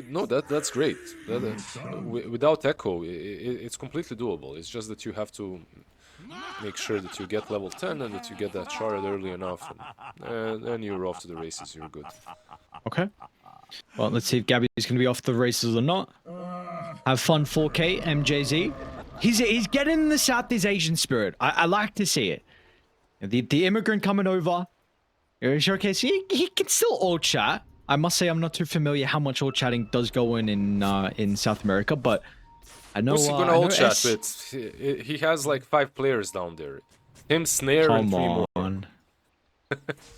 No, that's great. Without echo, it's completely doable. It's just that you have to make sure that you get level 10 and that you get that shard early enough, and then you're off to the races. You're good. Okay. Well, let's see if Gabby's going to be off the races or not. Have fun, 4K, MJZ. He's getting the Southeast Asian spirit. I like to see it. The immigrant coming over. Showcase, he can still all chat. I must say I'm not too familiar how much all chatting does go in South America, but I know. Who's he gonna all chat with? He has like 5 players down there. Him, Snare, and 3 more.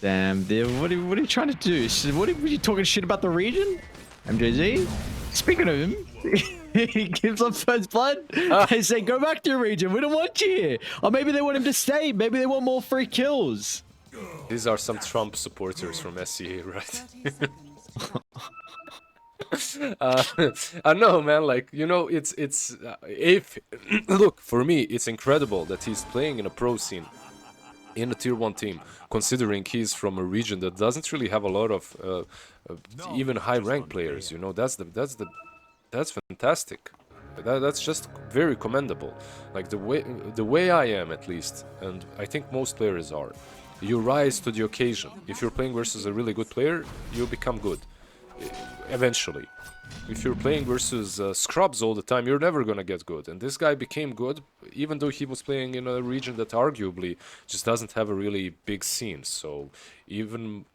Damn, dude, what are you trying to do? What are you talking shit about the region? MJZ? Speaking of him, he gives up first blood. They say, go back to your region. We don't want you here. Or maybe they want him to stay. Maybe they want more free kills. These are some Trump supporters from SCA, right? I know, man. Like, you know, it's if look, for me, it's incredible that he's playing in a pro scene, in a tier 1 team, considering he's from a region that doesn't really have a lot of even high rank players. You know, that's fantastic. That's just very commendable. Like the way I am, at least, and I think most players are. You rise to the occasion. If you're playing versus a really good player, you become good eventually. If you're playing versus scrubs all the time, you're never gonna get good. And this guy became good, even though he was playing in a region that arguably just doesn't have a really big scene. So even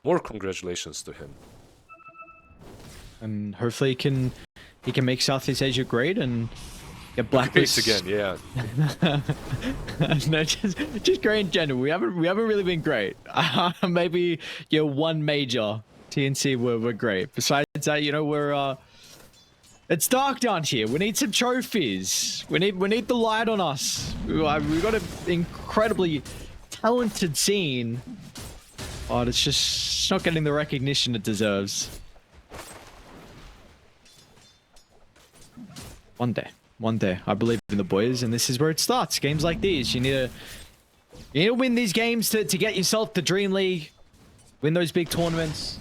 more congratulations to him. And hopefully he can make Southeast Asia great and get Blacklist again. Yeah. No, just great in general. We haven't really been great. Maybe one major TNC we're great. Besides that, you know, we're it's dark down here. We need some trophies. We need the light on us. We've got an incredibly talented scene, but it's just not getting the recognition it deserves. One day, I believe in the boys, and this is where it starts. Games like these, you need to win these games to get yourself the DreamLeague, win those big tournaments,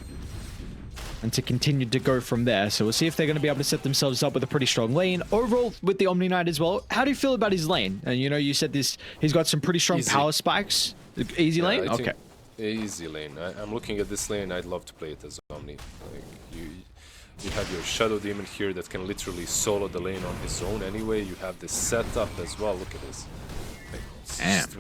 and to continue to go from there. So we'll see if they're going to be able to set themselves up with a pretty strong lane. Overall, with the Omni Knight as well, how do you feel about his lane? And you know, you said he's got some pretty strong power spikes. Easy lane? Okay. Easy lane. I'm looking at this lane, I'd love to play it as Omni. Like, you have your Shadow Demon here that can literally solo the lane on his own anyway. You have this setup as well. Look at this. Like, just,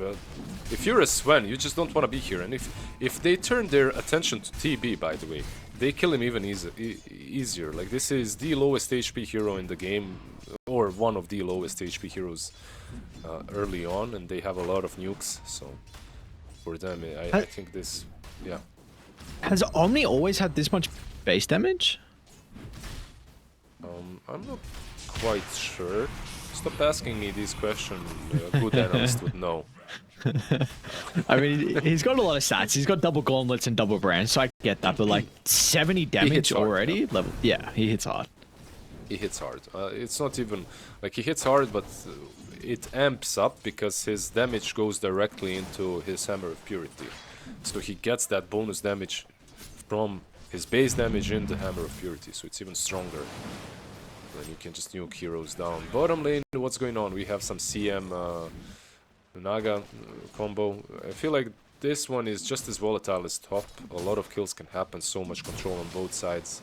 if you're a Sven, you just don't want to be here. And if they turn their attention to TB, by the way, they kill him even easier. Like, this is the lowest HP hero in the game, or one of the lowest HP heroes early on, and they have a lot of nukes. So for them, I think this, yeah. Has Omni always had this much base damage? I'm not quite sure. Stop asking me these questions. A good analyst would know. I mean, he's got a lot of stats. He's got double gauntlets and double brands, so I get that. But like 70 damage already? Yeah. Level, yeah, he hits hard. He hits hard. It's not even like he hits hard, but it amps up because his damage goes directly into his Hammer of Purity. So he gets that bonus damage from his base damage in the Hammer of Purity, so it's even stronger. Then you can just nuke heroes down. Bottom lane, what's going on? We have some CM Naga combo. I feel like this one is just as volatile as top. A lot of kills can happen, so much control on both sides.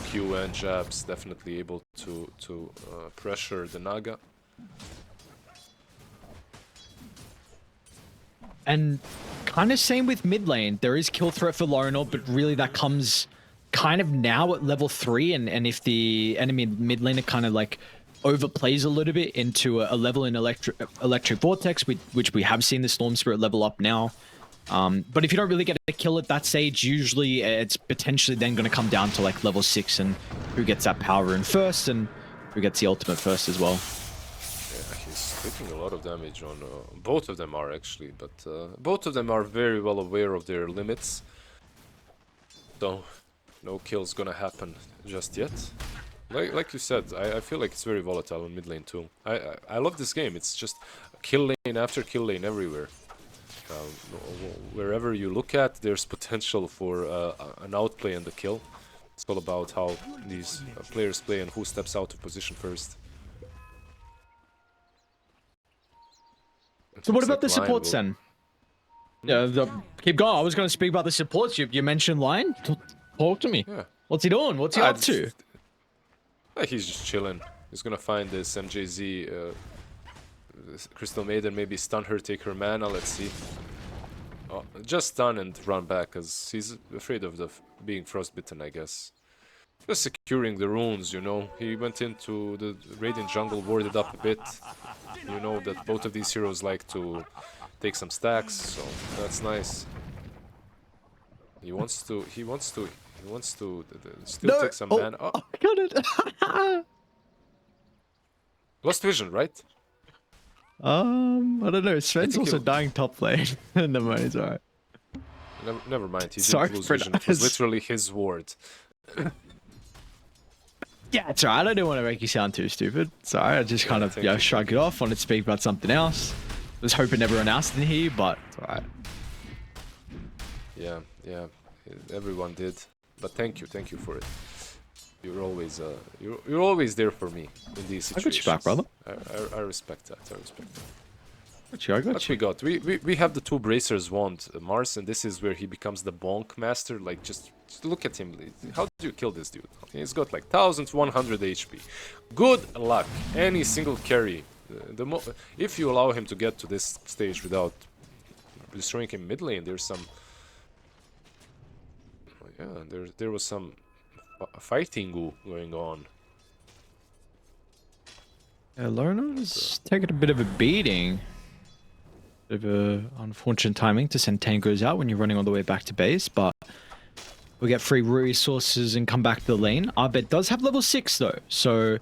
Q and jabs definitely able to pressure the Naga. And kind of same with mid lane. There is kill threat for Lorinor, but really that comes kind of now at level 3. And if the enemy mid laner kind of like overplays a little bit into a level in electric vortex, which we have seen the Storm Spirit level up now. But if you don't really get a kill at that stage, usually it's potentially then going to come down to like level 6 and who gets that power rune first and who gets the ultimate first as well. Yeah, he's taking a lot of damage on both of them are actually, but both of them are very well aware of their limits. So no kill's gonna happen just yet. Like you said, I feel like it's very volatile in mid lane too. I love this game. It's just kill lane after kill lane everywhere. Wherever you look at, there's potential for an outplay and a kill. It's all about how these players play and who steps out of position first. So what about the supports then? Yeah, keep going. I was going to speak about the supports. You mentioned Lion. Talk to me. Yeah. What's he doing? What's he up to? He's just chilling. He's gonna find this MJZ Crystal Maiden, maybe stun her, take her mana. Let's see. Oh, just stun and run back, because he's afraid of being frostbitten, I guess. Just securing the runes, you know. He went into the Radiant jungle, warded up a bit. You know that both of these heroes like to take some stacks, so that's nice. He wants to still take some mana. Oh, I got it. Lost vision, right? I don't know. Sven's also dying top lane. Never mind, it's alright. Never mind. He Sorry didn't lose for vision. that. It was literally his ward. Yeah, it's alright. I didn't want to make you sound too stupid. Sorry, I just kind of shrugged it off. Wanted to speak about something else. Was hoping everyone else didn't hear, but it's alright. Yeah, everyone did. But thank you for it. You're always you're always there for me in these situations. I got you back, brother. I respect that. I respect that. I got you. We have the two bracers wand, Mars, and this is where he becomes the bonk master. Like, just look at him. How do you kill this dude? He's got like 1100 HP. Good luck. Any single carry. If you allow him to get to this stage without destroying him mid lane, there's some. Yeah, there was some fighting going on. Yeah, Lorna's taking a bit of a beating. Bit of a unfortunate timing to send Tangos out when you're running all the way back to base, but we get free resources and come back to the lane. Arbet does have level 6 though, so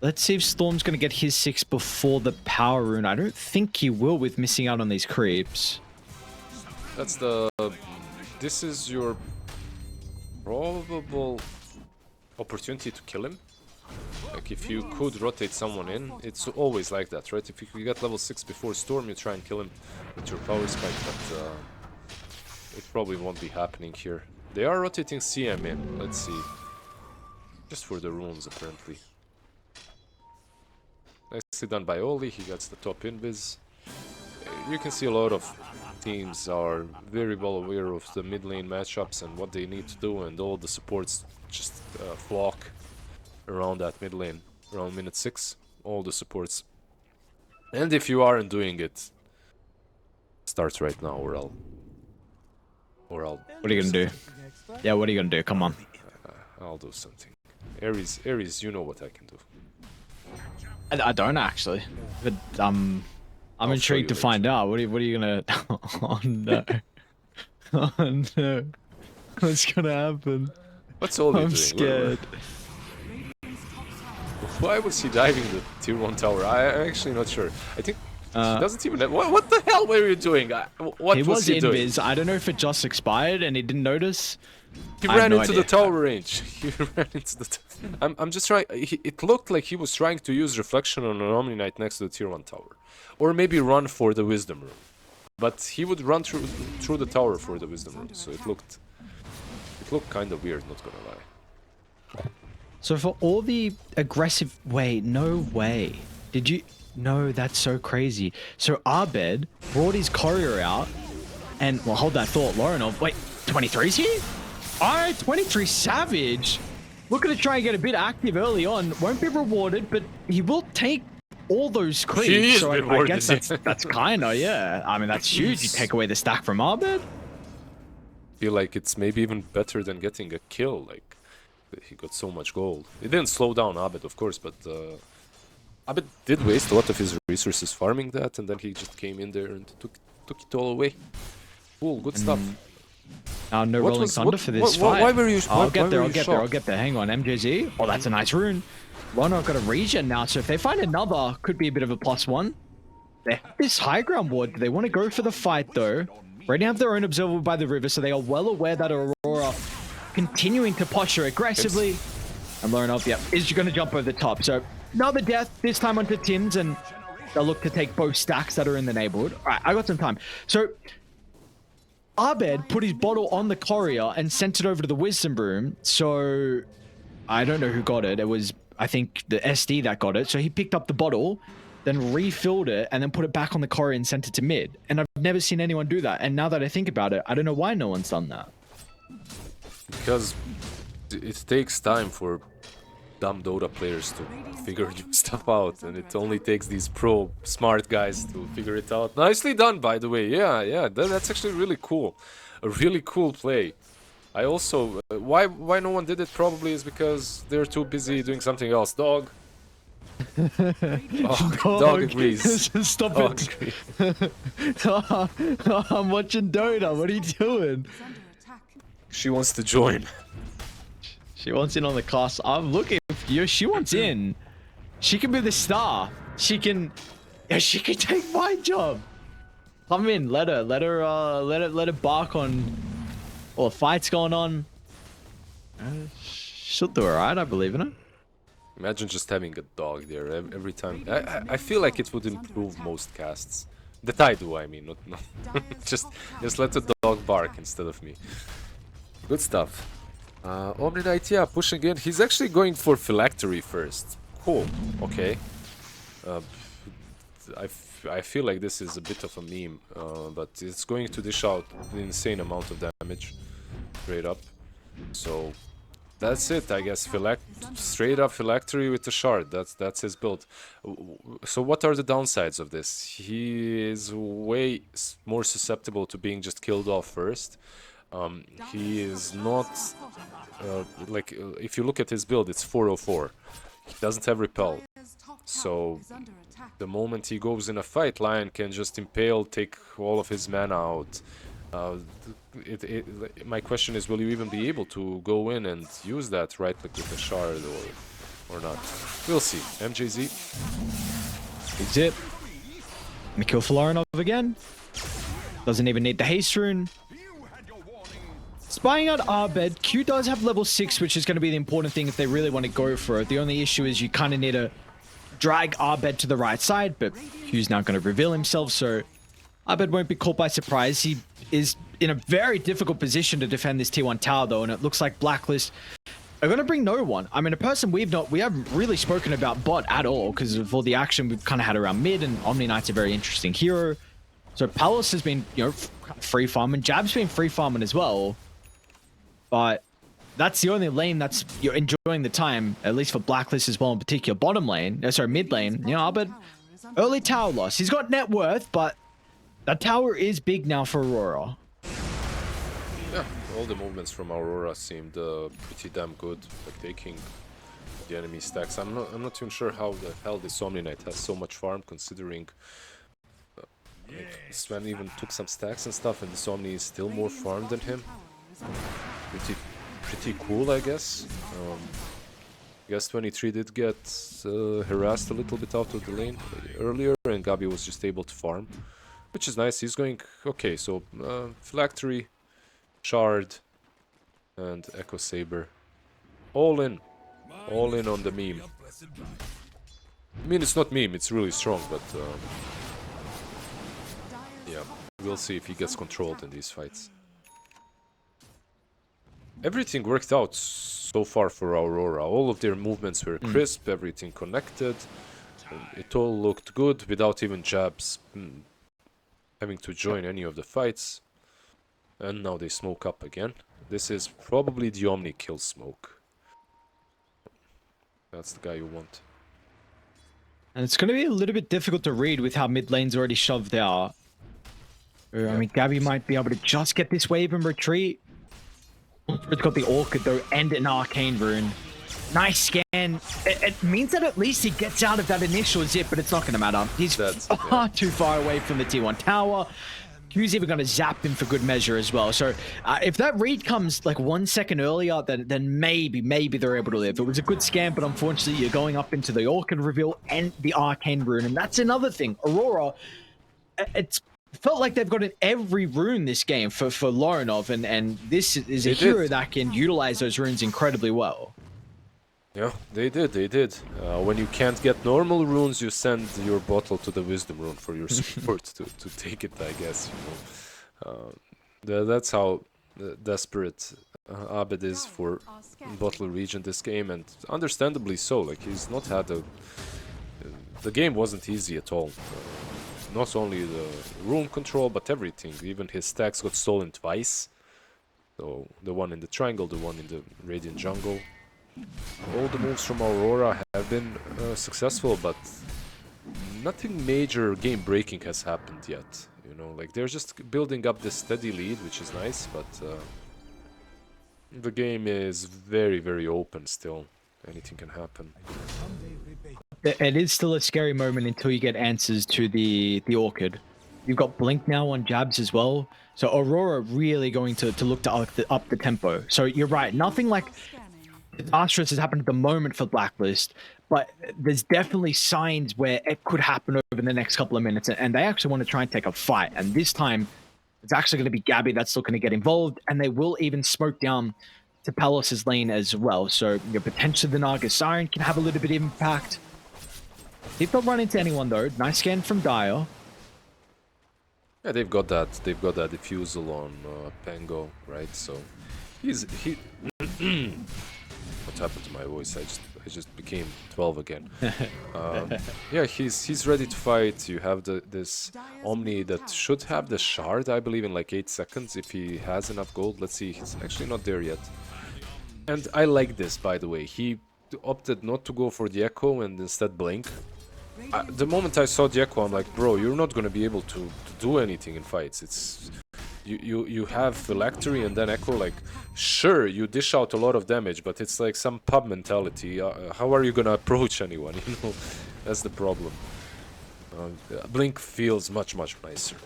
let's see if Storm's going to get his 6 before the power rune. I don't think he will with missing out on these creeps. That's the... This is your probable opportunity to kill him. Like, if you could rotate someone in, it's always like that, right? If you get level 6 before Storm, you try and kill him with your power spike, but it probably won't be happening here. They are rotating CM in, let's see. Just for the runes, apparently. Nicely done by Oli, he gets the top invis. You can see a lot of teams are very well aware of the mid lane matchups and what they need to do, and all the supports just flock around that mid lane, around minute 6, all the supports. And if you aren't doing it, start right now, or I'll What are you gonna do? Yeah, what are you gonna do? Come on. I'll do something. Ares, you know what I can do. I don't actually, but I'm intrigued to find out. What are you gonna? Oh no! Oh no! What's gonna happen? What's all doing? I'm scared. Why was he diving the tier 1 tower? I'm actually not sure. I think he doesn't even... What the hell were you doing? What was he doing? Invis. I don't know if it just expired and he didn't notice. He ran into the tower range. He ran into the... I'm just trying... It looked like he was trying to use reflection on an Omni Knight next to the tier 1 tower. Or maybe run for the wisdom room. But he would run through the tower for the wisdom room, so it looked kind of weird, not gonna lie. So for all the aggressive... Wait, no way. Did you... No, that's so crazy. So Abed brought his courier out and... Well, hold that thought, Laurenov. Wait, 23's here? Alright, 23 Savage. Looking to try and get a bit active early on. Won't be rewarded, but he will take all those creeps. He is so rewarded. I guess that's kind of, yeah. I mean, that's huge. You take away the stack from Abed. I feel like it's maybe even better than getting a kill, like... He got so much gold. It didn't slow down Abed, of course, but Abed did waste a lot of his resources farming that, and then he just came in there and took it all away. Cool, good stuff. No rolling thunder for this fight. Why were you? I'll get there. Hang on, MJZ. Oh, that's a nice rune. Rono got a regen now, so if they find another, could be a bit of a +1. They have this high ground ward. They want to go for the fight though. Already have their own observer by the river, so they are well aware that Aurora continuing to posture aggressively. And Laurenov, is going to jump over the top. So another death, this time onto Tims, and They'll look to take both stacks that are in the neighborhood. All right, I got some time. So Abed put his bottle on the courier and sent it over to the wisdom room. So I don't know who got it. It was, I think, the SD that got it. So he picked up the bottle, then refilled it, and then put it back on the courier and sent it to mid. And I've never seen anyone do that. And now that I think about it, I don't know why no one's done that. Because it takes time for dumb Dota players to figure stuff out, and it only takes these pro smart guys to figure it out. Nicely done, by the way. Yeah, that's actually really cool. A really cool play. I also why no one did it probably is because they're too busy doing something else. Dog. Dog agrees. Stop Dog it. agrees. I'm watching Dota. What are you doing? She wants to join. She wants in on the class. I'm looking for you. She wants in. She can be the star. She can. Yeah, she can take my job. Come in. Let her bark on. Well, fight's going on. She'll do alright. I believe in her. Imagine just having a dog there every time. I feel like it would improve most casts. That I do, I mean, not just let the dog bark instead of me. Good stuff. Omni Knight, yeah, pushing in. He's actually going for Phylactery first. Cool. Okay. I feel like this is a bit of a meme, but it's going to dish out an insane amount of damage straight up. So that's it, I guess. Straight up Phylactery with the shard. That's his build. So what are the downsides of this? He is way more susceptible to being just killed off first. He is not like if you look at his build, it's 404. He doesn't have repel, so the moment he goes in a fight, Lion can just impale, take all of his mana out. My question is, will you even be able to go in and use that right click with the shard or not? We'll see. MJZ. Big zip. Gonna kill Florinov again. Doesn't even need the haste rune. Spying out Abed. Q does have level 6, which is going to be the important thing if they really want to go for it. The only issue is you kind of need to drag Abed to the right side, but Q's now going to reveal himself, so Abed won't be caught by surprise. He is in a very difficult position to defend this T1 tower, though, and it looks like Blacklist are going to bring no one. I mean, a person we haven't really spoken about bot at all because of all the action we've kind of had around mid, and Omni Knight's a very interesting hero. So Palace has been, free farming. Jab's been free farming as well. But that's the only lane that's you're enjoying the time, at least for Blacklist as well in particular. Bottom lane, mid lane, but early tower loss. He's got net worth, but that tower is big now for Aurora. Yeah, all the movements from Aurora seemed pretty damn good, like taking the enemy stacks. I'm not even sure how the hell this Omni Knight has so much farm, considering Sven even took some stacks and stuff, and this Omni is still more farmed than him. Pretty cool, I guess. I guess 23 did get harassed a little bit out of the lane earlier, and Gabi was just able to farm, which is nice. He's going okay. So Phylactery, Shard, and Echo Saber, all in on the meme. I mean, it's not meme; it's really strong, but yeah, we'll see if he gets controlled in these fights. Everything worked out so far for Aurora. All of their movements were crisp, everything connected. It all looked good without even Jabs having to join any of the fights. And now they smoke up again. This is probably the Omni kill smoke. That's the guy you want. And it's going to be a little bit difficult to read with how mid lane's already shoved out. I mean, Gabi might be able to just get this wave and retreat. It's got the Orchid though, and an Arcane Rune. Nice scan. It means that at least he gets out of that initial zip, but it's not going to matter. He's far too far away from the T1 tower. Q's even going to zap him for good measure as well. So if that read comes like 1 second earlier, then maybe they're able to live. It was a good scan, but unfortunately you're going up into the Orchid reveal and the Arcane Rune, and that's another thing. Aurora, it's felt like they've gotten every rune this game for Lorinov, and this is a hero that can utilize those runes incredibly well. Yeah, they did. When you can't get normal runes, you send your bottle to the wisdom rune for your support to take it, I guess, you know. That's how desperate Abed is for bottle region this game, and understandably so. Like, he's not had a... the game wasn't easy at all. Not only the rune control, but everything. Even his stacks got stolen twice. So, the one in the triangle, the one in the radiant jungle. All the moves from Aurora have been successful, but nothing major game-breaking has happened yet. You know, like, they're just building up this steady lead, which is nice, but the game is very, very open still. Anything can happen. It is still a scary moment until you get answers to the Orchid. You've got Blink now on jabs as well. So Aurora really going to look to up the tempo. So you're right, nothing like disastrous has happened at the moment for Blacklist, but there's definitely signs where it could happen over the next couple of minutes, and they actually want to try and take a fight. And this time, it's actually going to be Gabby that's looking to get involved, and they will even smoke down to Palos' lane as well. So potentially the Naga Siren can have a little bit of impact. If they'll run into anyone though, nice scan from Dio. Yeah, they've got that diffusal on Pango, right? So he what happened to my voice? I just became 12 again. Yeah, he's ready to fight. You have this Omni that should have the shard, I believe, in like 8 seconds if he has enough gold. Let's see, he's actually not there yet. And I like this, by the way. He opted not to go for the Echo and instead Blink. The moment I saw the Echo, I'm like, bro, you're not gonna be able to do anything in fights. It's you have Phylactery and then Echo. Like, sure, you dish out a lot of damage, but it's like some pub mentality. How are you gonna approach anyone? You know, that's the problem. Blink feels much nicer.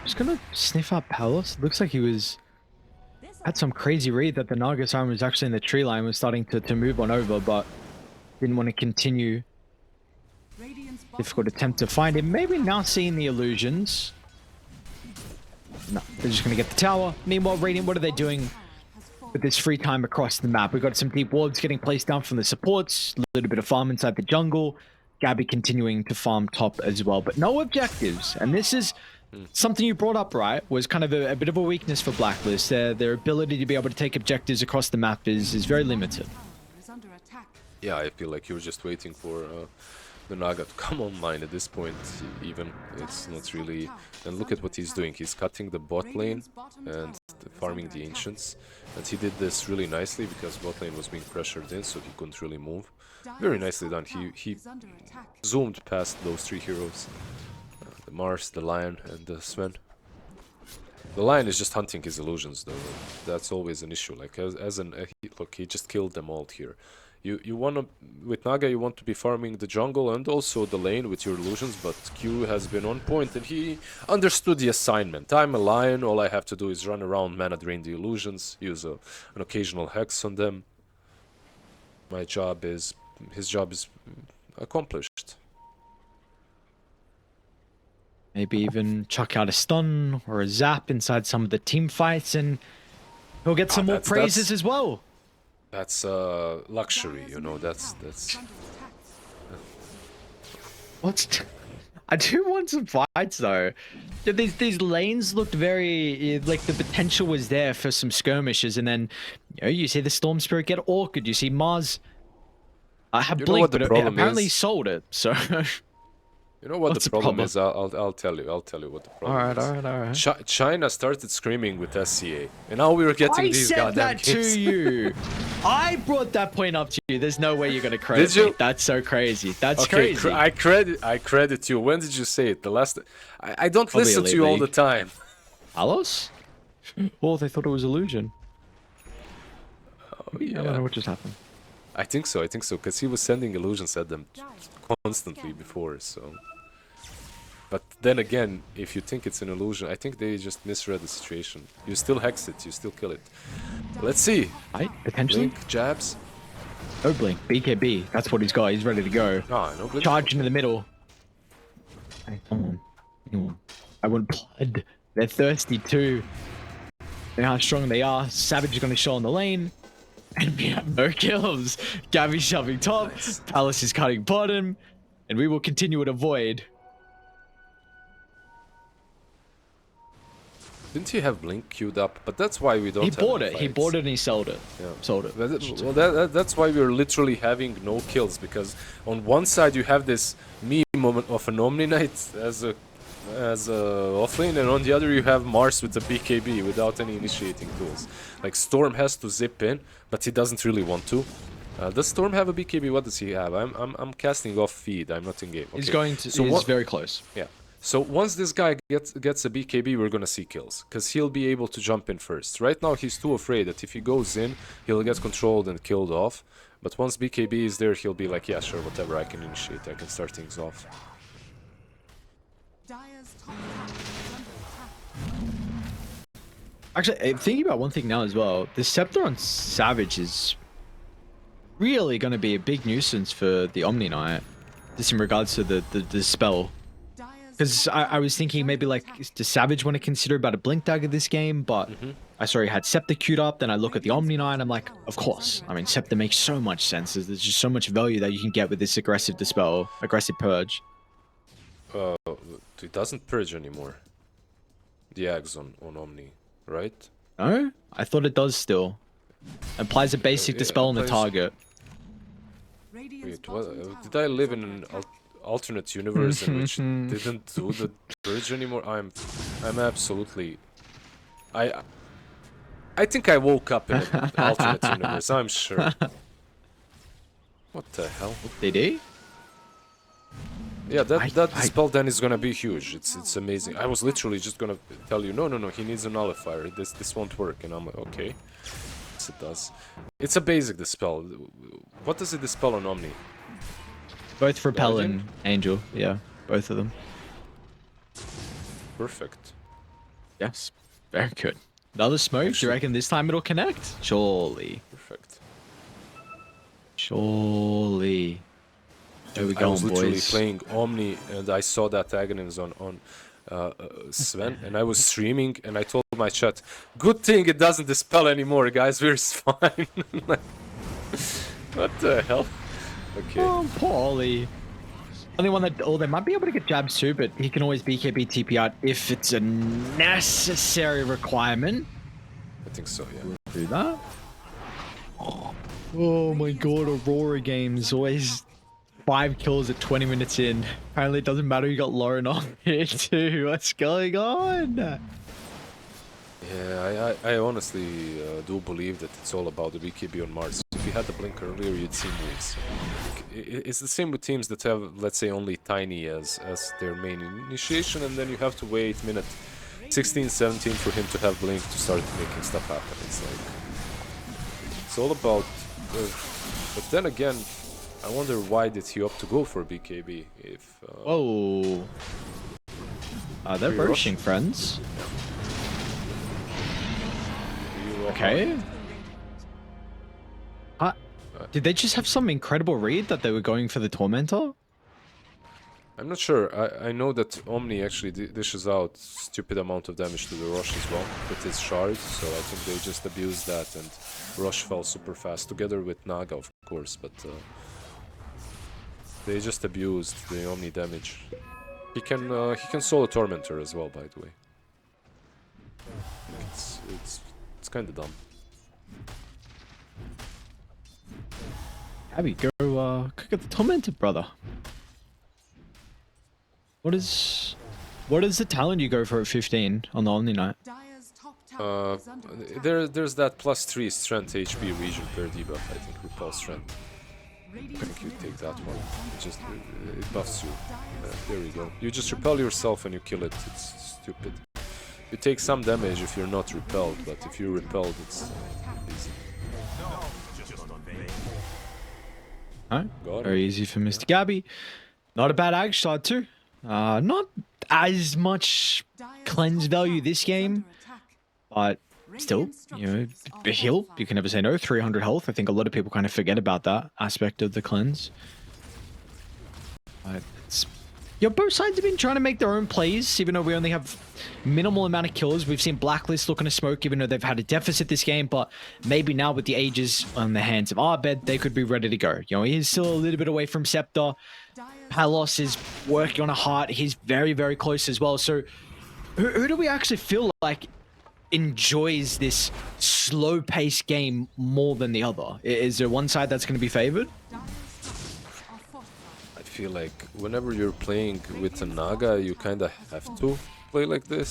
Just gonna sniff out Palos. Looks like he had some crazy read that the Naga Siren was actually in the tree line, was starting to move on over, but didn't want to continue. Difficult attempt to find him. Maybe now seeing the illusions. No, they're just going to get the tower. Meanwhile, Radiant, what are they doing with this free time across the map? We've got some deep wards getting placed down from the supports. A little bit of farm inside the jungle. Gabby continuing to farm top as well, but no objectives. And this is something you brought up, right? Was kind of a bit of a weakness for Blacklist. Their ability to be able to take objectives across the map is very limited. Yeah, I feel like you're just waiting for the Naga to come online at this point. Even it's not really. And look at what he's doing. He's cutting the bot lane and farming the ancients. And he did this really nicely because bot lane was being pressured in, so he couldn't really move. Very nicely done. He zoomed past those 3 heroes. The Mars, the Lion, and the Sven. The Lion is just hunting his illusions, though. That's always an issue. Like, look, he just killed them all here. You want to, with Naga, you want to be farming the jungle and also the lane with your illusions, but Q has been on point and he understood the assignment. I'm a Lion, all I have to do is run around, mana drain the illusions, use an occasional hex on them. His job is accomplished. Maybe even chuck out a stun or a zap inside some of the team fights, and he'll get some more praises as well. That's luxury, you know. That's. I do want some fights though. These lanes looked very like the potential was there for some skirmishes, and then you see the Storm Spirit get Orchid. You see Mars have Blink, but apparently he sold it. So. You know what the problem is? I'll tell you what the problem is. All right. China started screaming with SCA, and now we're getting these goddamn games. I said that to you. I brought that point up to you. There's no way you're gonna credit me. That's so crazy. That's crazy. I credit you. When did you say it? The last. I don't listen to you all the time. Palos? Oh, they thought it was illusion. Oh yeah. I don't know what just happened. I think so, because he was sending illusions at them constantly before, so... But then again, if you think it's an illusion, I think they just misread the situation. You still hex it, you still kill it. Let's see. Potentially? Blink, jabs. No Blink, BKB, that's what he's got, he's ready to go. No Blink. Charge into the middle. Hey, come on. I want blood. They're thirsty too. They know how strong they are. Savage is going to show on the lane. And we have no kills. Gabby's shoving top. Nice. Palace is cutting bottom. And we will continue to avoid. Didn't he have Blink queued up? But that's why we don't He have bought any it. He fights. bought it and he sold it. Yeah. Sold it. Well, that's why we're literally having no kills, because on one side you have this meme of an Omni Knight as a offlane, and on the other you have Mars with a BKB without any initiating tools. Like Storm has to zip in, but he doesn't really want to. Does Storm have a BKB? What does he have? I'm casting off feed. I'm not in game. Okay. He's going to. So he's very close. Yeah. So once this guy gets a BKB, we're gonna see kills, because he'll be able to jump in first. Right now he's too afraid that if he goes in, he'll get controlled and killed off. But once BKB is there, he'll be like, yeah, sure, whatever, I can initiate, I can start things off. Actually, thinking about one thing now as well, the Scepter on Savage is really going to be a big nuisance for the Omni Knight, just in regards to the spell. Because I was thinking maybe like, does Savage want to consider about a Blink Dagger this game? But I saw he had Scepter queued up, then I look at the Omni Knight, I'm like, of course. I mean, Scepter makes so much sense. There's just so much value that you can get with this aggressive Dispel, aggressive Purge. It doesn't purge anymore. The Ags on Omni, right? No? I thought it does still. Applies a basic Dispel on the target. Wait, what? Did I live in an alternate universe in which it didn't do the purge anymore? I'm absolutely... I think I woke up in an alternate universe, I'm sure. What the hell? Did he? Yeah, that spell then is gonna be huge. It's amazing. I was literally just gonna tell you, no, he needs a nullifier. This won't work, and I'm like, okay. Yes, it does. It's a basic dispel. What does it dispel on Omni? Both Repel Guardian? and Angel, yeah, both of them. Perfect. Yes, very good. Another smoke. Do you reckon this time it'll connect? Surely. Perfect. Surely. There we I go, was literally boys. playing Omni, and I saw that Aghanim's on Sven, and I was streaming, and I told my chat, good thing it doesn't dispel anymore, guys, we're fine. Like, what the hell? Okay. Oh, poor Ollie. Only one that, they might be able to get jabs too, but he can always BKB TP out if it's a necessary requirement. I think so, yeah. Do that. Oh my god, Aurora games always 5 kills at 20 minutes in. Apparently it doesn't matter, you got Lauren on here too. What's going on? Yeah, I honestly do believe that it's all about the BKB on Mars. If you had the blink earlier, you'd see moves. It's the same with teams that have, let's say, only Tiny as their main initiation, and then you have to wait minute 16, 17 for him to have blink to start making stuff happen. It's like, it's all about... but then again, I wonder why did he opt to go for BKB if... Whoa. They're rushing, friends. Okay. Did they just have some incredible read that they were going for the Tormentor? I'm not sure. I know that Omni actually dishes out stupid amount of damage to the Rosh as well with his shard, so I think they just abused that, and Rosh fell super fast, together with Naga, of course, but they just abused the Omni damage. He can solo Tormentor as well, by the way. It's kind of dumb. Abby, go cook at the Tormentor, brother. What is the talent you go for at 15 on the Omni Knight? There's that +3 strength HP region per debuff, I think, repel strength. I think you take that one. It buffs you. There we go. You just repel yourself and you kill it. It's stupid. You take some damage if you're not repelled, but if you're repelled, it's easy. Alright, very easy for Mr. Gabby. Not a bad ag shot too. Not as much cleanse value this game, but still, you know, a heal, you can never say no. 300 health. I think a lot of people kind of forget about that aspect of the cleanse. It's Both sides have been trying to make their own plays, even though we only have minimal amount of kills. We've seen Blacklist looking to smoke, even though they've had a deficit this game, but maybe now with the ages on the hands of Arbed, they could be ready to go. You know, he's still a little bit away from Scepter. Palos is working on a heart. He's very, very close as well. So who do we actually feel like enjoys this slow-paced game more than the other? Is there one side that's going to be favored? I feel like whenever you're playing with a Naga, you kind of have to play like this.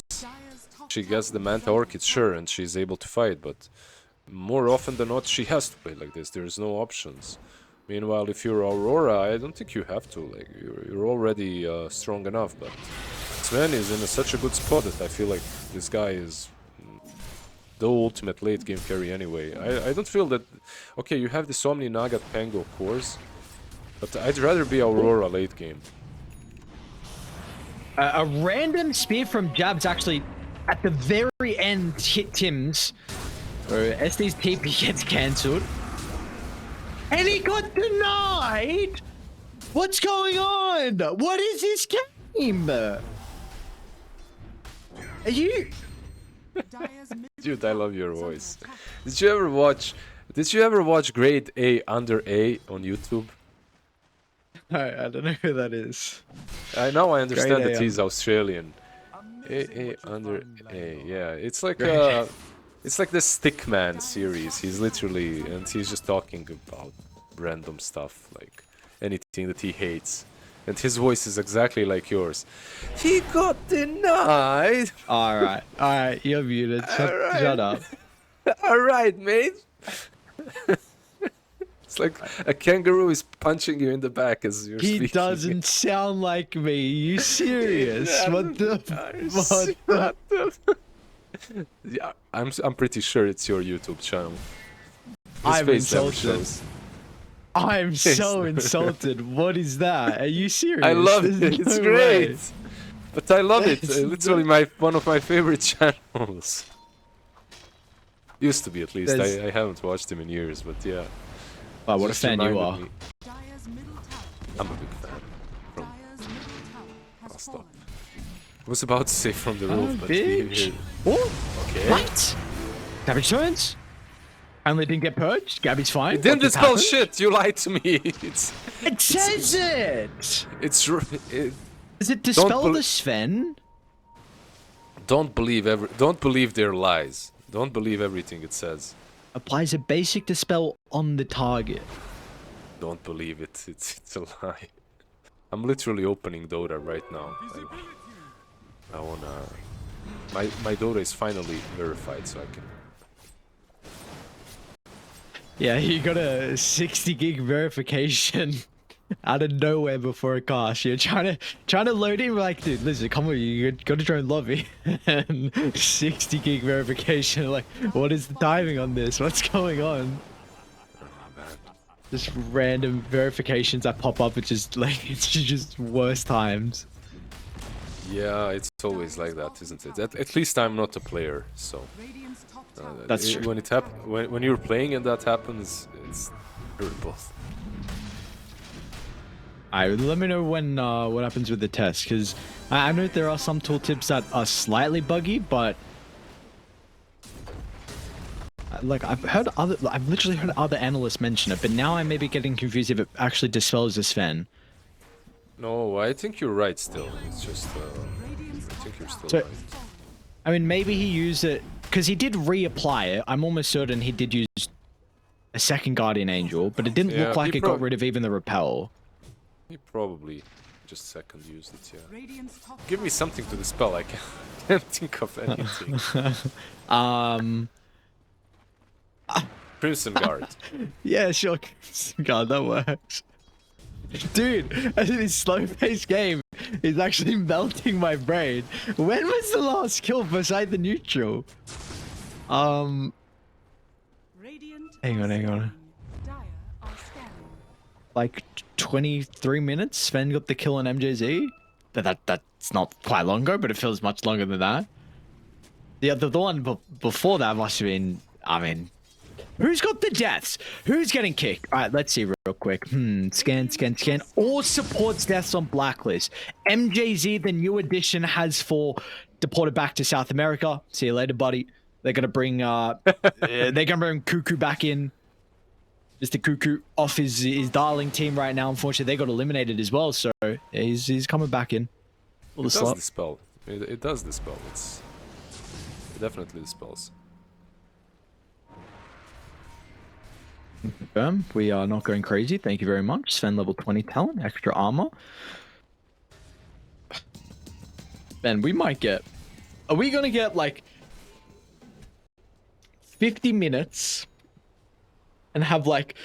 She gets the Manta Orchid, sure, and she's able to fight, but more often than not, she has to play like this. There's no options. Meanwhile, if you're Aurora, I don't think you have to. Like, you're already strong enough, but Sven is in such a good spot that I feel like this guy is the ultimate late game carry anyway. I don't feel that... Okay, you have this Omni Naga Pango cores, but I'd rather be Aurora late game. A random spear from Jabs actually at the very end hit Tim's. SD's TP gets cancelled. And he got denied! What's going on? What is this game? Are you... Dude, I love your voice. Did you ever watch Grade A Under A on YouTube? I don't know who that is. I understand that he's Australian. A Under A, yeah. It's like the Stickman series. He's literally, and he's just talking about random stuff, like anything that he hates. And his voice is exactly like yours. He got denied. Alright, you're muted. Shut up. Alright, mate. It's like a kangaroo is punching you in the back as you're speaking. He doesn't sound like me. Are you serious? What the? Yeah, I'm pretty sure it's your YouTube channel. I'm insulted. I'm so insulted. What is that? Are you serious? I love it. It's great. Way. But I love it. Literally one of my favorite channels. Used to be, at least. I haven't watched him in years, but yeah. Wow, what a fan you are. I'm a big fan. I'll stop. I was about to say from the roof, but bitch. Oh, okay. What? Savage turns? Only didn't get purged. Gabby's fine. It didn't dispel shit. You lied to me. It says it. Does it dispel the Sven? Don't believe their lies. Don't believe everything it says. Applies a basic dispel on the target. Don't believe it. It's a lie. I'm literally opening Dota right now. I wanna... My Dota is finally verified, so I can... Yeah, you got a 60 gig verification out of nowhere before a cast. You're trying to load in, like, dude, listen, come on, you gotta join lobby. And 60 gig verification, like, what is the timing on this? What's going on? Just random verifications that pop up, it's just like, it's just worst times. Yeah, it's always like that, isn't it? At least I'm not a player, so... That's true. When you're playing and that happens, it's terrible. Alright, let me know when what happens with the test, because I know there are some tooltips that are slightly buggy, but like I've literally heard other analysts mention it, but now I may be getting confused if it actually dispels this fan. No, I think you're right still. It's just I think you're still right. I mean, maybe he used it because he did reapply it. I'm almost certain he did use a second Guardian Angel, but it didn't look like it got rid of even the repel. He probably just second used it, yeah. Give me something to dispel, I can't think of anything. Crimson Guard. Yeah, sure, Crimson Guard, that works. Dude, this slow-paced game is actually melting my brain. When was the last kill beside the neutral? Hang on. Like 23 minutes? Sven got the kill on MJZ? That's not quite long ago, but it feels much longer than that. The one before that must have been, I mean, Who's got the deaths? Who's getting kicked? All right, let's see real quick. Scan. All supports deaths on Blacklist. MJZ, the new addition, has 4 deported back to South America. See you later, buddy. They're gonna bring Cuckoo back in. Mr. Cuckoo off his darling team right now. Unfortunately, they got eliminated as well, so he's coming back in. It does dispel. It does dispel. It definitely dispels. Confirm. We are not going crazy. Thank you very much. Sven level 20 talent, extra armor. Man, we might get... Are we gonna get like 50 minutes and have like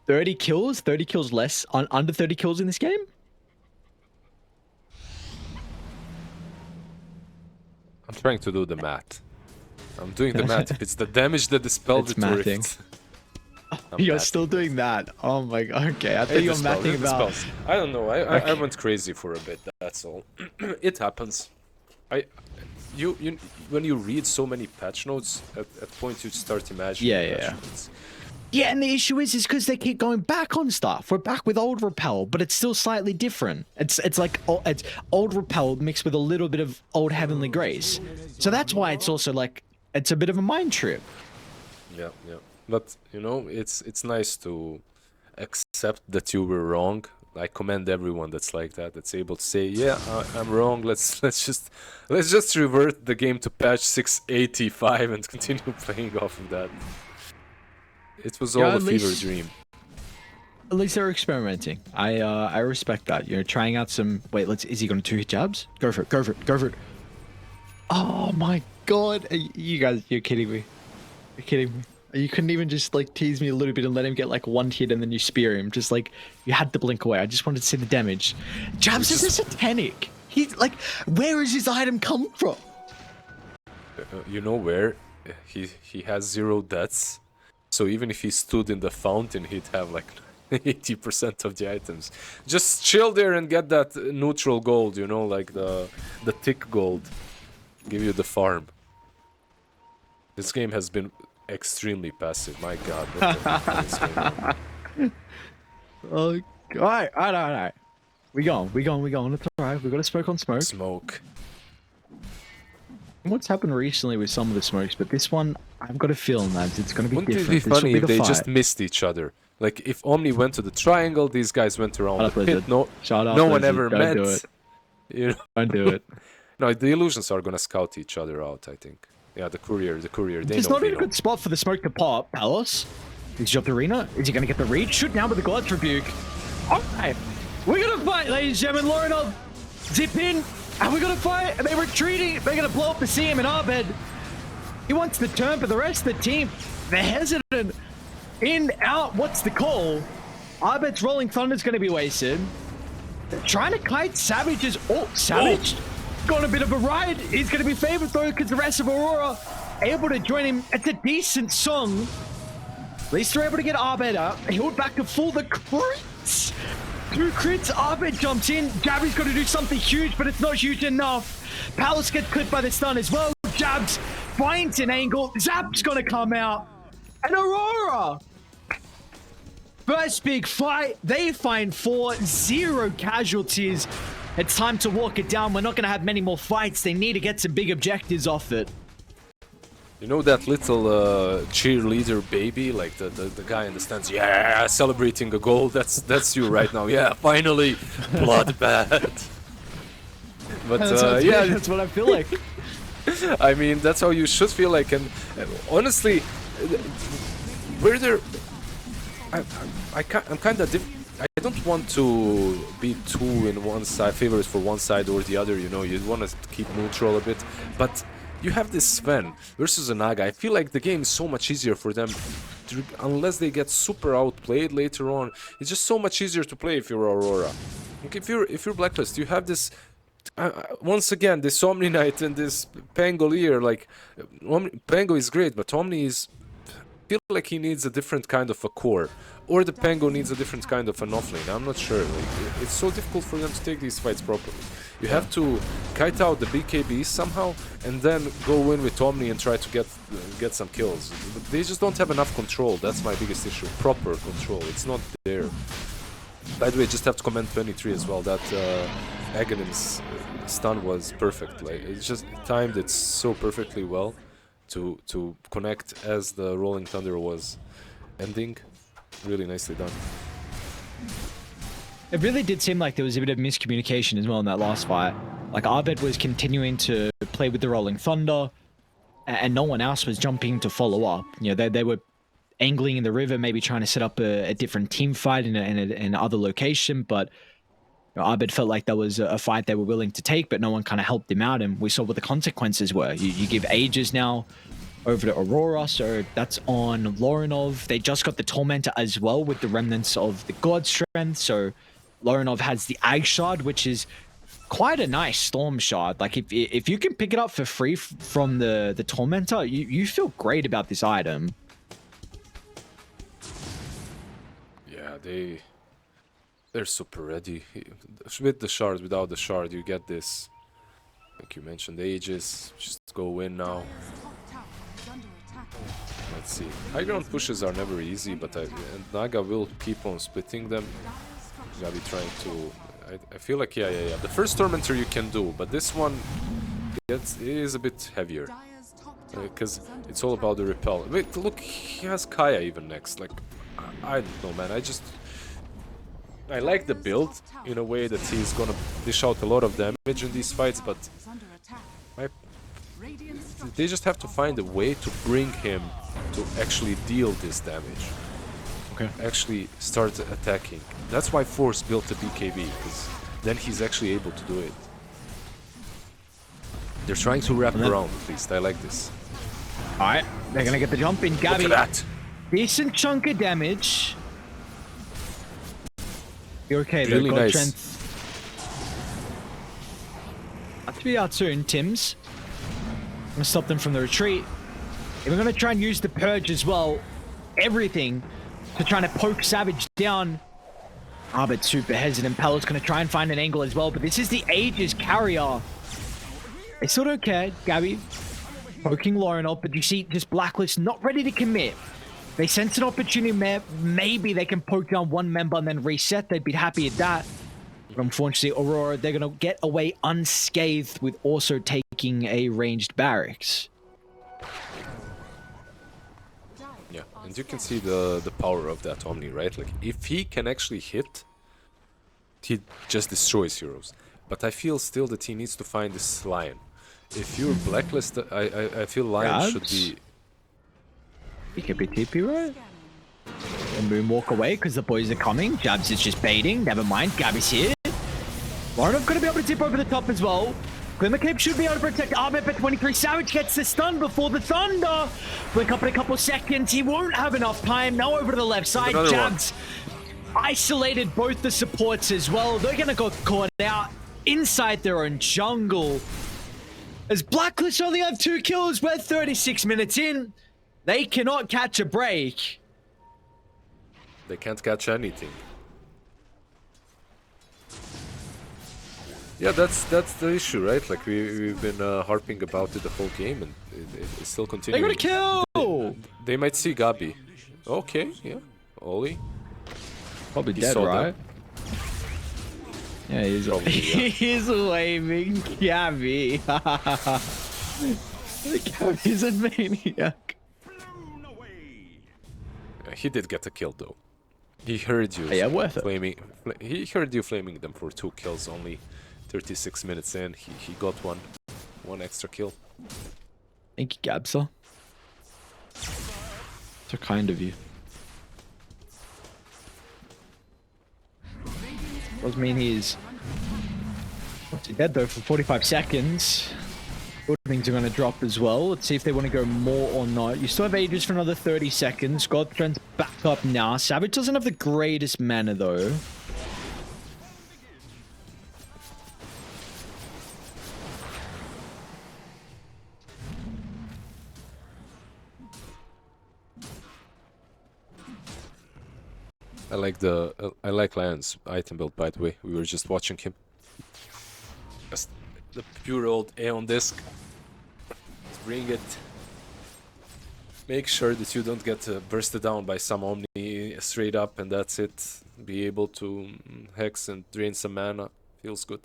30 kills? 30 kills less on under 30 kills in this game? I'm trying to do the math. I'm doing the math. If it's the damage that dispelled the rift. You're still doing that. Oh my god. Okay, I thought you were mathing about. I don't know. I went crazy for a bit. That's all. It happens. When you read so many patch notes, at points you start imagining patch notes. Yeah, and the issue is because they keep going back on stuff. We're back with old Repel, but it's still slightly different. It's like it's old Repel mixed with a little bit of old Heavenly Grace. So that's why it's also like it's a bit of a mind trip. Yeah. But you know, it's nice to accept that you were wrong. I commend everyone that's like that, that's able to say, yeah, I'm wrong. Let's just revert the game to patch 685 and continue playing off of that. It was all a fever dream. At least they're experimenting. I respect that. You're trying out some. Wait, is he going to 2-hit jabs? Go for it. Oh my god, you guys, you're kidding me. You're kidding me. You couldn't even just like tease me a little bit and let him get like 1 hit and then you spear him. Just like you had to blink away. I just wanted to see the damage. Jabs is a satanic. He's like, where is his item come from? You know where? He has 0 deaths. So even if he stood in the fountain, he'd have like 80% of the items. Just chill there and get that neutral gold, you know, like the thick gold. Give you the farm. This game has been extremely passive. My god. Oh, alright. We going. It's alright. We got to smoke on smoke. Smoke. What's happened recently with some of the smokes, but this one, I've got a feeling that it's going to be Wouldn't different. it be funny if they just missed each other? Like, if Omni went to the triangle, these guys went around the pit. No one ever met. Do it. You know? Don't do it. No, the illusions are gonna scout each other out, I think. Yeah, the courier, It's not in a good spot for the smoke to pop. Palace, is he up the arena? Is he gonna get the read? Shoot now with the God's Rebuke. Alright, we're gonna fight, ladies and gentlemen. Lauren, zip in. And we're gonna fight. They're retreating. They're gonna blow up the CM in Abed. He wants the turn, but the rest of the team, they're hesitant. In, out, what's the call? Abed's Rolling Thunder's gonna be wasted. They're trying to kite Savage is... Oh, Savage got a bit of a ride. He's gonna be favored though, because the rest of Aurora able to join him. It's a decent song. At least they're able to get Abed out. Healed back to full the crits. 2 crits, Abed jumps in. Jabby's got to do something huge, but it's not huge enough. Palace gets clipped by the stun as well. Jabs finds an angle. Zap's gonna come out. And Aurora! First big fight. They find 4, 0 casualties. It's time to walk it down. We're not gonna have many more fights. They need to get some big objectives off it. You know that little cheerleader baby, like the guy in the stands, yeah, celebrating a goal. That's you right now. Yeah, finally, bloodbath. But yeah, that's what I feel like. I mean, that's how you should feel like. And honestly, where there, I'm kind of I don't want to be too in one side, favorites for one side or the other. You know, you want to keep neutral a bit, but. You have this Sven versus a Naga. I feel like the game is so much easier for them, unless they get super outplayed later on. It's just so much easier to play if you're Aurora. Like if you're Blacklist, you have this once again this Omni Knight and this Pangolier. Like Pango is great, but Omni is feel like he needs a different kind of a core, or the Pango needs a different kind of an offlane. I'm not sure. Like, it's so difficult for them to take these fights properly. You have to kite out the BKBs somehow, and then go in with Omni and try to get some kills. But they just don't have enough control. That's my biggest issue. Proper control. It's not there. By the way, just have to comment 23 as well. That Aghanim's stun was perfect. Like, it's just timed it so perfectly well to connect as the Rolling Thunder was ending. Really nicely done. It really did seem like there was a bit of miscommunication as well in that last fight. Like, Abed was continuing to play with the Rolling Thunder, and no one else was jumping to follow up. You know, they were angling in the river, maybe trying to set up a different team fight in another location, but you know, Abed felt like that was a fight they were willing to take, but no one kind of helped him out, and we saw what the consequences were. You give Aegis now over to Aurora, so that's on Lorinov. They just got the Tormentor as well with the remnants of the God Strength, so Lorinov has the Ag Shard, which is quite a nice Storm Shard. Like, if you can pick it up for free from the Tormentor, you feel great about this item. Yeah, they're super ready. With the shard, without the shard, you get this. Like you mentioned, Aegis. Just go in now. Let's see. High ground pushes are never easy, but and Naga will keep on splitting them. Gabi trying to. I feel like yeah. The first Tormentor you can do, but this one is a bit heavier because it's all about the repel. Wait, look, he has Kaya even next. Like, I don't know, man. I like the build in a way that he's gonna dish out a lot of damage in these fights, but they just have to find a way to bring him to actually deal this damage. Okay. Actually start attacking. That's why Force built the BKB, because then he's actually able to do it. They're trying to wrap around at least. I like this. Alright, they're gonna get the jump in. Gabi, look at that! Decent chunk of damage. You're okay, really though. God nice. Strength. Have to be out soon, Tims. I'm gonna stop them from the retreat. And we're gonna try and use the Purge as well. Everything to try to poke Savage down. But super hesitant. Pellet's gonna try and find an angle as well, but this is the Aegis carrier. They still don't care. Gabi poking Lauren up, but you see just Blacklist not ready to commit. They sense an opportunity, maybe they can poke down one member and then reset. They'd be happy at that. But unfortunately, Aurora, they're going to get away unscathed with also taking a ranged barracks. Yeah, and you can see the power of that Omni, right? Like, if he can actually hit, he just destroys heroes. But I feel still that he needs to find this Lion. If you're Blacklist, I feel Lion should be... He could be TP, right? And Moon walk away because the boys are coming. Jabs is just baiting. Never mind. Gabi's here. Lorinov gonna be able to tip over the top as well. Glimmer Cape should be able to protect Ahmed, but 23 Savage gets the stun before the Thunder. Blink up in a couple seconds. He won't have enough time. Now over to the left side. Jabs isolated both the supports as well. They're gonna get caught out inside their own jungle. As Blacklist only have 2 kills, we're 36 minutes in. They cannot catch a break. They can't catch anything. Yeah, that's the issue, right? Like, we've been harping about it the whole game, and it's still continuing. They got a kill! They might see Gabi. Okay, yeah. Oli. Probably dead, right? Yeah, he's probably, yeah. He's waving Gabi. Gabi's a maniac. He did get a kill though. He heard you worth flaming. He heard you flaming them for 2 kills. Only 36 minutes in, he got one extra kill. Thank you, Gabsa. So kind of you. Does mean he's dead though for 45 seconds. Things are going to drop as well. Let's see if they want to go more or not. You still have Aegis for another 30 seconds. God Trend's back up now. Savage doesn't have the greatest mana though. I like Lion's item build, by the way. We were just watching him. Just the pure old Aeon disc. Bring it. Make sure that you don't get bursted down by some Omni straight up, and that's it. Be able to hex and drain some mana. Feels good.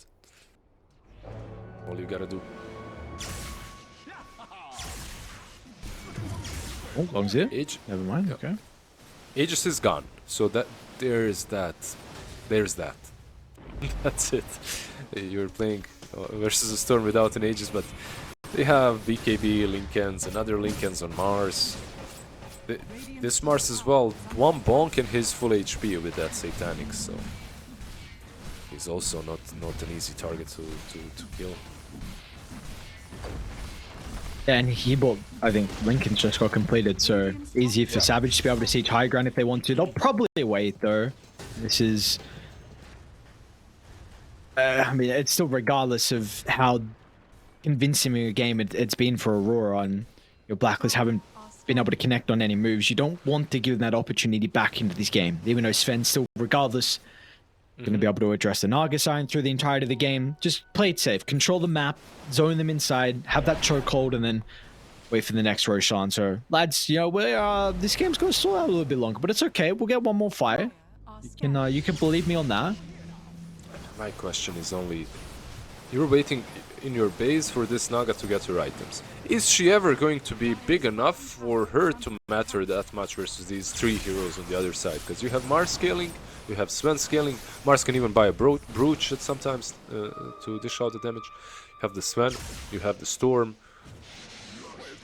All you gotta do. Oh, Long's here. Age. Never mind. Yep. Okay. Aegis is gone, so that there's that. That's it. You're playing versus a Storm without an Aegis, but they have BKB Linkens and other Linkens on Mars. This Mars as well, one bonk and he's full HP with that Satanic, so he's also not an easy target to kill. And he bought, I think Lincoln just got completed, so easy for Savage to be able to siege high ground if they want to. They'll probably wait though. This is, I mean, it's still regardless of how convincing a game it's been for Aurora, and your Blacklist haven't been able to connect on any moves. You don't want to give them that opportunity back into this game, even though Sven's still, regardless, going to be able to address the Naga sign through the entirety of the game. Just play it safe, control the map, zone them inside, have that chokehold, and then wait for the next Roshan. So, lads, you know, this game's going to stall out a little bit longer, but it's okay. We'll get one more fire. You can believe me on that. My question is only, you're waiting in your base for this Naga to get her items. Is she ever going to be big enough for her to matter that much versus these three heroes on the other side? Because you have Mars scaling, you have Sven scaling. Mars can even buy a brooch at sometimes to dish out the damage. You have the Sven, you have the Storm.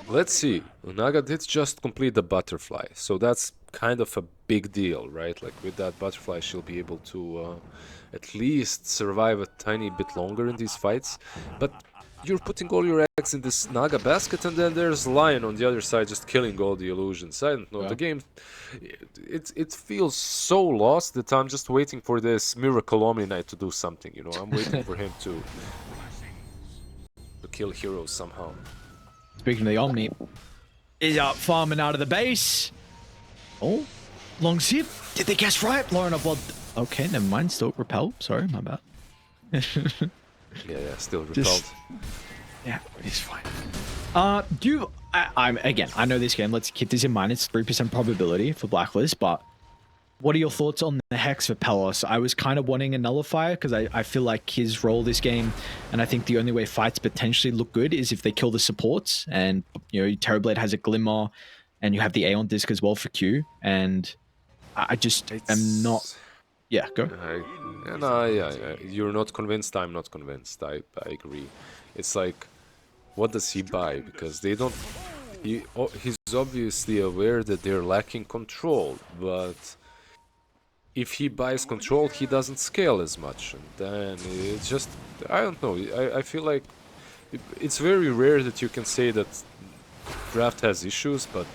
Let's see. Naga did just complete the butterfly, so that's kind of a big deal, right? Like with that butterfly, she'll be able to at least survive a tiny bit longer in these fights. But you're putting all your eggs in this Naga basket, and then there's Lion on the other side just killing all the illusions. I don't know, the game, it feels so lost that I'm just waiting for this miracle Omni Knight to do something, you know. I'm waiting for him to kill heroes somehow. Speaking of the Omni, is out farming out of the base. Oh, long zip. Did they guess right? Lauren up. Well, okay, never mind. Still repelled. Sorry, my bad. Yeah, still repelled. Yeah, it's fine. I'm again. I know this game. Let's keep this in mind. It's 3% probability for Blacklist, but what are your thoughts on the Hex for Pelos? I was kind of wanting a Nullifier because I feel like his role this game, and I think the only way fights potentially look good is if they kill the supports, and you know, Terrorblade has a Glimmer, and you have the Aeon Disc as well for Q, and I just am not... Yeah, go. Yeah, you're not convinced, I'm not convinced. I agree. It's like, what does he buy? Because they don't... He's obviously aware that they're lacking control, but if he buys control, he doesn't scale as much. And then it's just... I don't know. I feel like it's very rare that you can say that draft has issues, but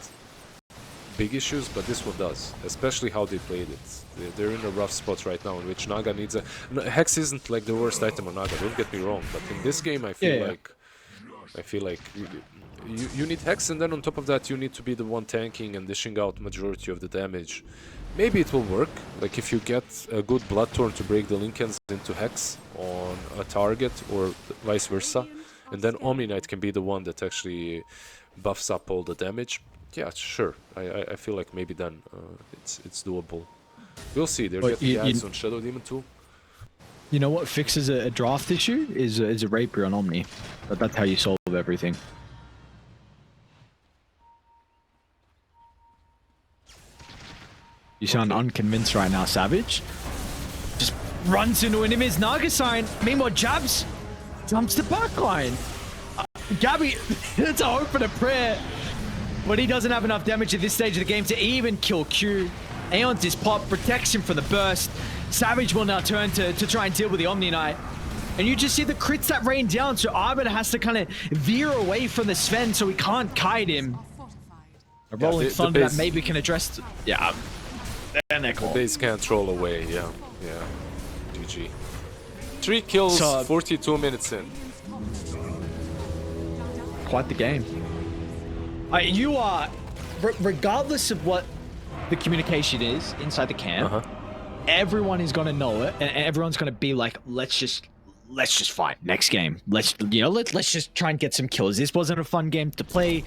big issues, but this one does, especially how they played it. They're in a rough spot right now in which Naga needs a... Hex isn't like the worst item on Naga, don't get me wrong, but in this game I feel like you need Hex, and then on top of that you need to be the one tanking and dishing out majority of the damage. Maybe it will work, like if you get a good Bloodthorn to break the Linkens into Hex on a target, or vice versa, and then Omni Knight can be the one that actually buffs up all the damage. Yeah, sure. I feel like maybe then it's doable. We'll see. They're getting ads on Shadow Demon too. You know what fixes a draft issue is a Rapier on Omni. But that's how you solve everything. You sound unconvinced right now, Savage. Just runs into an Enemy's Naga sign. Meanwhile, Jabs jumps the backline. Gabby, it's a hope and a prayer. But he doesn't have enough damage at this stage of the game to even kill Q. Aeon's his pop, protects him from the burst. Savage will now turn to try and deal with the Omni Knight. And you just see the crits that rain down, so Arbiter has to kind of veer away from the Sven so he can't kite him. A Rolling Thunder that maybe can address... Yeah. And they're cool. The base can't roll away, yeah. GG. 3 kills, 42 minutes in. Quite the game. You are, regardless of what the communication is inside the camp, everyone is gonna know it, and everyone's gonna be like, let's just fight next game. Let's just try and get some kills. This wasn't a fun game to play.